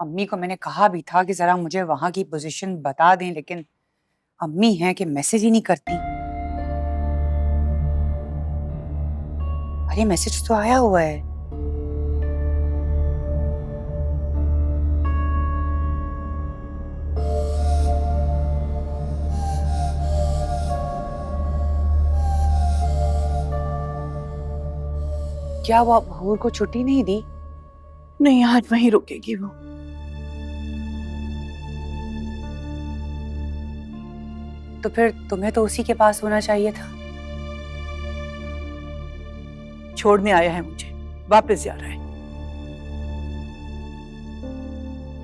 अम्मी को मैंने कहा भी था कि जरा मुझे वहां की पोजीशन बता दें, लेकिन अम्मी हैं कि मैसेज ही नहीं करती। अरे मैसेज तो आया हुआ है। क्या वो हूर को छुट्टी नहीं दी? नहीं, आज वहीं रुकेगी वो। तो फिर तुम्हें तो उसी के पास होना चाहिए था। छोड़ने आया है मुझे, वापस जा रहा है।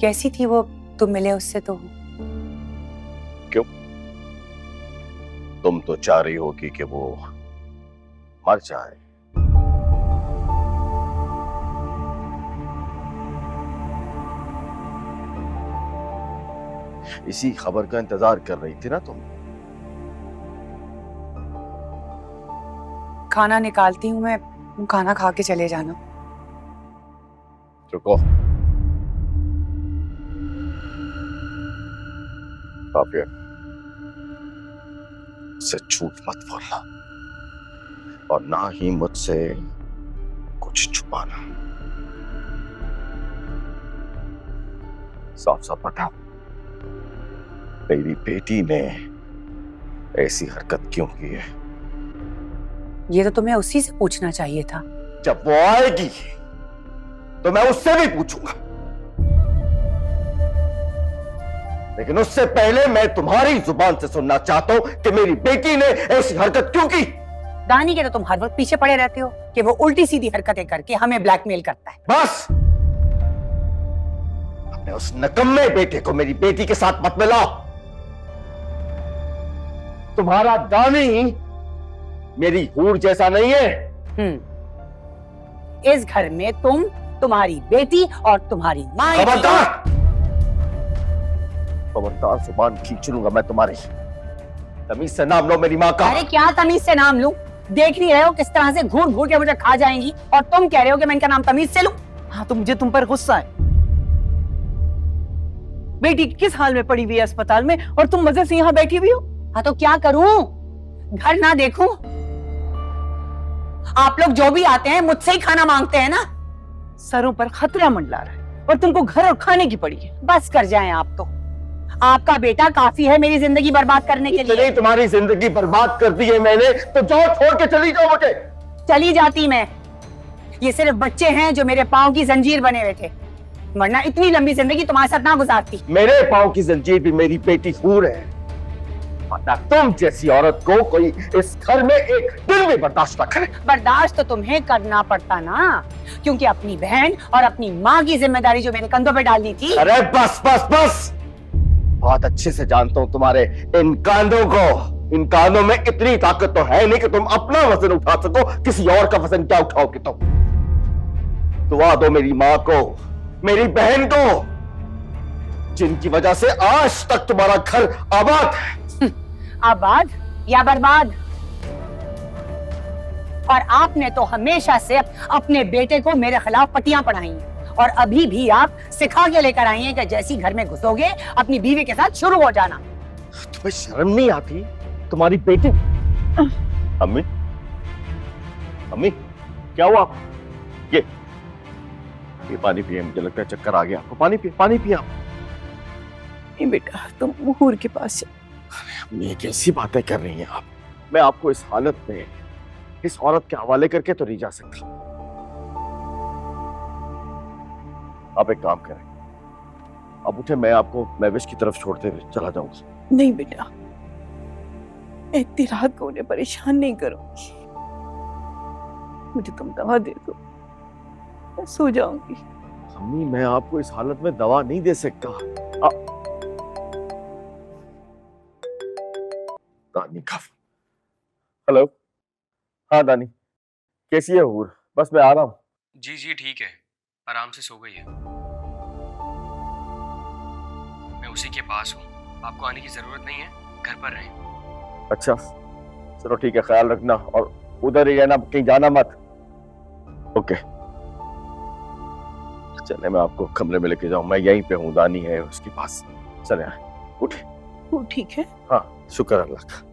कैसी थी वो, तुम मिले उससे तो? क्यों? तुम तो चाह रही होगी कि वो मर जाए। इसी खबर का इंतजार कर रही थी ना तुम? खाना निकालती हूँ मैं, तुम खाना खा के चले जाना। रुको, काफी, से झूठ मत बोलना और ना ही मुझसे कुछ छुपाना। साफ साफ बताओ, मेरी बेटी ने ऐसी हरकत क्यों की है? ये तो तुम्हें उसी से पूछना चाहिए था। जब वो आएगी तो मैं उससे भी पूछूंगा, लेकिन उससे पहले मैं तुम्हारी जुबान से सुनना चाहता हूं कि मेरी बेटी ने ऐसी हरकत क्यों की। दानी के तो तुम हर वक्त पीछे पड़े रहते हो कि वो उल्टी सीधी हरकतें करके हमें ब्लैकमेल करता है। बस, अपने उस नकम्मे बेटे को मेरी बेटी के साथ मत मिलाओ। तुम्हारा दानी मेरी हूर जैसा नहीं है। इस घर में तुम, तुम्हारी बेटी और तुम्हारी माँ। खबरदार, खबरदार, जुबान खींच लूंगा मैं तुम्हारी। तमीज से नाम लो मेरी माँ का। अरे क्या तमीज से नाम लूं? देख नहीं रहे हो किस तरह से घूर घूर के मुझे खा जाएंगी, और तुम कह रहे हो कि मैं इनका नाम तमीज से लूं? हाँ, तो मुझे तुम पर गुस्सा है। बेटी किस हाल में पड़ी हुई है अस्पताल में, और तुम मजे से यहाँ बैठी हुई हो। हाँ तो क्या करूं? घर ना देखूं? आप लोग जो भी आते हैं मुझसे ही खाना मांगते हैं ना। सरों पर खतरा मंडला रहा है और तुमको घर और खाने की पड़ी है। बस कर जाएं आप तो। आपका बेटा काफी है मेरी जिंदगी बर्बाद करने के लिए। तुम्हारी जिंदगी बर्बाद कर दी है मैंने, तो जाओ, छोड़ के चली जाओ मुझे। चली जाती मैं। ये सिर्फ बच्चे हैं जो मेरे पांव की जंजीर बने हुए थे, वरना इतनी लंबी जिंदगी तुम्हारे साथ ना गुजारती। मेरे पांव की जंजीर भी मेरी बेटी हूर है। पता तुम जैसी औरत को कोई इस घर में एक दिन भी बर्दाश्त न करे। बर्दाश्त तो तुम्हें करना पड़ता ना, क्योंकि अपनी बहन और अपनी माँ की जिम्मेदारी जो मेरे कंधों पे डालनी थी। अरे बस बस बस, बहुत अच्छे से जानता हूं तुम्हारे इन कांधों को। इन कांधों में इतनी ताकत तो है नहीं कि तुम अपना वजन उठा सको, किसी और का वजन क्या उठाओगे तुम। दुआ दो मेरी माँ को, मेरी बहन को, जिनकी वजह से आज तक तुम्हारा घर आबाद है। आबाद या बर्बाद? और आपने तो हमेशा से अपने बेटे को मेरे खिलाफ पट्टियां पढ़ाई हैं, और अभी भी आप सिखा के लेकर आई हैं कि जैसी घर में घुसोगे अपनी बीवी के साथ शुरू हो जाना। तुम्हें शर्म नहीं आती? तुम्हारी बेटी। अम्मी, अम्मी, क्या हुआ? ये पानी पिए, मुझे लगता है चक्कर आ गया आपको। पानी पिए, पानी पिए आप। नहीं बेटा, तुम हूर के पास चलो। ये कैसी बातें कर रही हैं आप? मैं आपको इस हालत में इस औरत के हवाले करके तो नहीं जा सकता। आप एक काम करें, अब उठे, मैं आपको महविश की तरफ छोड़ते हुए चला जाऊंगा। नहीं बेटा, मैं इतनी रात को उन्हें परेशान नहीं करूंगी। मुझे तुम दवा दे दो, मैं सो जाऊंगी। अम्मी, मैं आपको इस हालत में दवा नहीं दे सकता। दानी का। हेलो, हाँ दानी, कैसी है हूर? बस मैं आ रहा हूँ। जी जी ठीक है, आराम से सो गई है। मैं उसी के पास हूँ, आपको आने की जरूरत नहीं है, घर पर रहें। अच्छा चलो ठीक है, ख्याल रखना और उधर ही रहना, कहीं जाना मत। ओके चले मैं आपको कमरे में लेके जाऊं, मैं यहीं पे हूँ, दानी है उसके पास। चले आए, उठे। वो ठीक है? हाँ शुक्र अल्लाह का।